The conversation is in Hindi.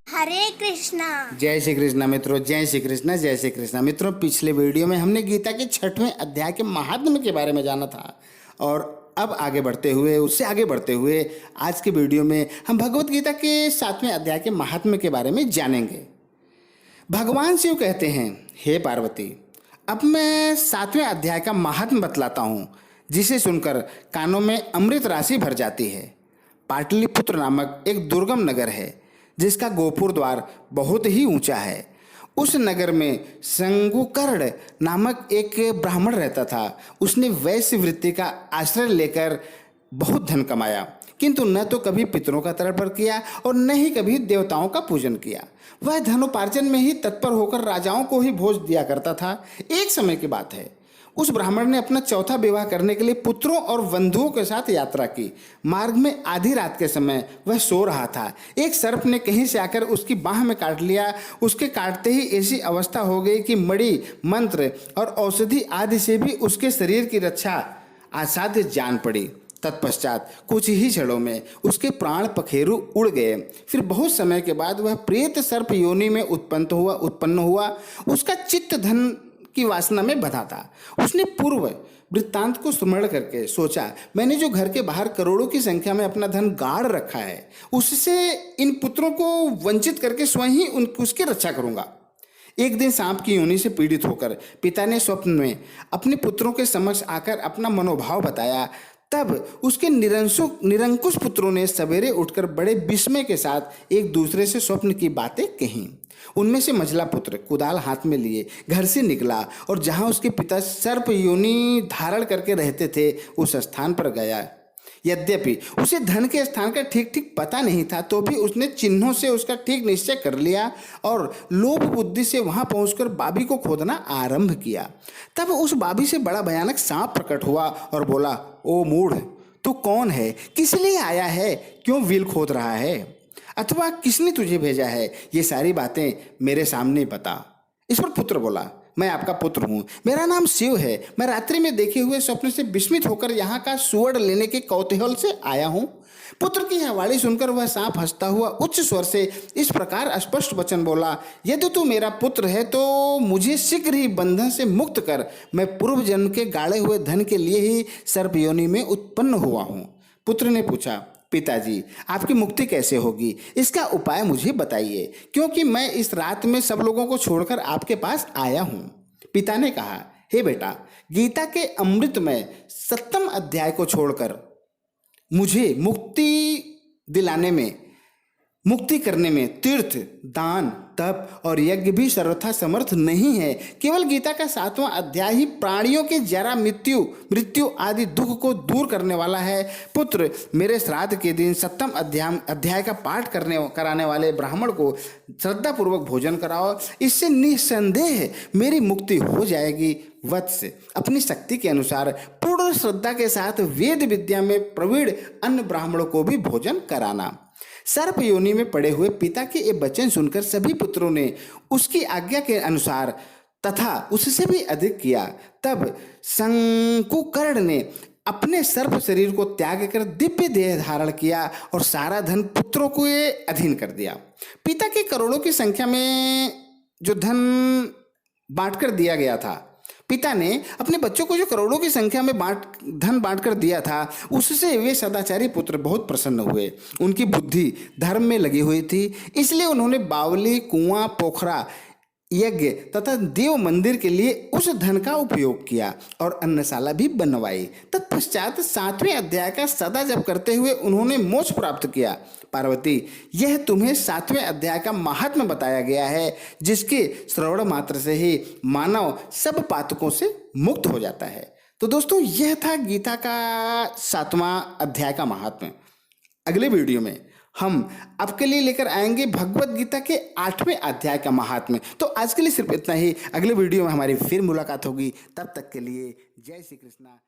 हरे कृष्णा। जय श्री कृष्णा मित्रों, जय श्री कृष्णा, जय श्री कृष्णा मित्रों। पिछले वीडियो में हमने गीता के 6वें अध्याय के महात्म्य के बारे में जाना था और अब उससे आगे बढ़ते हुए आज के वीडियो में हम भगवत गीता के 7वें अध्याय के महात्म्य के बारे में जानेंगे। भगवान शिव कहते हैं, हे पार्वती, अब मैं 7वें अध्याय का महात्म्य बतलाता हूँ, जिसे सुनकर कानों में अमृत राशि भर जाती है। पाटलिपुत्र नामक एक दुर्गम नगर है जिसका गोपुर द्वार बहुत ही ऊंचा है। उस नगर में संगुकर्ण नामक एक ब्राह्मण रहता था। उसने वैश्य वृत्ति का आश्रय लेकर बहुत धन कमाया, किंतु न तो कभी पितरों का तर्पण किया और न ही कभी देवताओं का पूजन किया। वह धनोपार्जन में ही तत्पर होकर राजाओं को ही भोज दिया करता था। एक समय की बात है, उस ब्राह्मण ने अपना चौथा विवाह करने के लिए पुत्रों और बंधुओं के साथ यात्रा की। मार्ग में आधी रात के समय वह सो रहा था। एक सर्प ने कहीं से आकर उसकी बाह में काट लिया। उसके काटते ही ऐसी अवस्था हो गई कि मणि, मंत्र और औषधि आदि से भी उसके शरीर की रक्षा असाध्य जान पड़ी। तत्पश्चात कुछ ही क्षणों में उसके प्राण पखेरु उड़ गए। फिर बहुत समय के बाद वह प्रेत सर्प योनि में उत्पन्न हुआ। उसका चित्त धन की वासना में बंधा था। उसने पूर्व वृत्तांत को स्मरण करके सोचा, मैंने जो घर के बाहर करोड़ों की संख्या में अपना धन गाड़ रखा है, उससे इन पुत्रों को वंचित करके स्वयं ही उसकी रक्षा करूंगा। एक दिन सांप की योनि से पीड़ित होकर पिता ने स्वप्न में अपने पुत्रों के समक्ष आकर अपना मनोभाव बताया। तब उसके निरंकुश पुत्रों ने सवेरे उठकर बड़े विस्मय के साथ एक दूसरे से स्वप्न की बातें कहीं। उनमें से मझला पुत्र कुदाल हाथ में लिए घर से निकला और जहां उसके पिता सर्प योनि धारण करके रहते थे, उस स्थान पर गया। यद्यपि उसे धन के स्थान का ठीक ठीक पता नहीं था, तो भी उसने चिन्हों से उसका ठीक निश्चय कर लिया और लोभ बुद्धि से वहां पहुंचकर बाबी को खोदना आरंभ किया। तब उस बाबी से बड़ा भयानक सांप प्रकट हुआ और बोला, ओ मूढ़, तू कौन है? किस लिए आया है? क्यों विल खोद रहा है? अथवा किसने तुझे भेजा है? ये सारी बातें मेरे सामने बता। इस पर पुत्र बोला, मैं आपका पुत्र हूँ, मेरा नाम शिव है। मैं रात्रि में देखे हुए स्वप्न से विस्मित होकर यहाँ का सुवर्ण लेने के कौतूहल से आया हूँ। पुत्र की यह वाणी सुनकर वह सांप हंसता हुआ उच्च स्वर से इस प्रकार स्पष्ट वचन बोला, यदि तू मेरा पुत्र है तो मुझे शीघ्र ही बंधन से मुक्त कर। मैं पूर्व जन्म के गाड़े हुए धन के लिए ही सर्प योनि में उत्पन्न हुआ हूँ। पुत्र ने पूछा, पिताजी, आपकी मुक्ति कैसे होगी? इसका उपाय मुझे बताइए, क्योंकि मैं इस रात में सब लोगों को छोड़कर आपके पास आया हूं। पिता ने कहा, हे बेटा, गीता के अमृत में 7वें अध्याय को छोड़कर मुझे मुक्ति करने में तीर्थ, दान, तप और यज्ञ भी सर्वथा समर्थ नहीं है। केवल गीता का 7वां अध्याय ही प्राणियों के जरा, मृत्यु आदि दुख को दूर करने वाला है। पुत्र, मेरे श्राद्ध के दिन 7वें अध्याय का पाठ कराने वाले ब्राह्मण को श्रद्धापूर्वक भोजन कराओ। इससे निसंदेह मेरी मुक्ति हो जाएगी। वत्स, अपनी शक्ति के अनुसार पूर्ण श्रद्धा के साथ वेद विद्या में प्रवीण अन्य ब्राह्मणों को भी भोजन कराना। सर्प योनि में पड़े हुए पिता के ये वचन सुनकर सभी पुत्रों ने उसकी आज्ञा के अनुसार तथा उससे भी अधिक किया। तब संकुकर्ण ने अपने सर्प शरीर को त्याग कर दिव्य देह धारण किया और सारा धन पुत्रों को अधीन कर दिया। पिता के करोड़ों की संख्या में जो धन बांटकर दिया गया था, पिता ने अपने बच्चों को जो करोड़ों की संख्या में धन बांटकर दिया था, उससे वे सदाचारी पुत्र बहुत प्रसन्न हुए। उनकी बुद्धि धर्म में लगी हुई थी, इसलिए उन्होंने बावली, कुआं, पोखरा, यज्ञ तथा देव मंदिर के लिए उस धन का उपयोग किया और अन्नशाला भी बनवाई। तत्पश्चात 7वें अध्याय का सदा जप करते हुए उन्होंने मोक्ष प्राप्त किया। पार्वती, यह तुम्हें 7वें अध्याय का महात्म्य बताया गया है, जिसके श्रवण मात्र से ही मानव सब पातकों से मुक्त हो जाता है। तो दोस्तों, यह था गीता का 7वां अध्याय का महात्म्य। अगले वीडियो में हम आपके लिए लेकर आएंगे भगवत गीता के 8वें अध्याय का महात्म्य। तो आज के लिए सिर्फ इतना ही। अगले वीडियो में हमारी फिर मुलाकात होगी। तब तक के लिए जय श्री कृष्णा।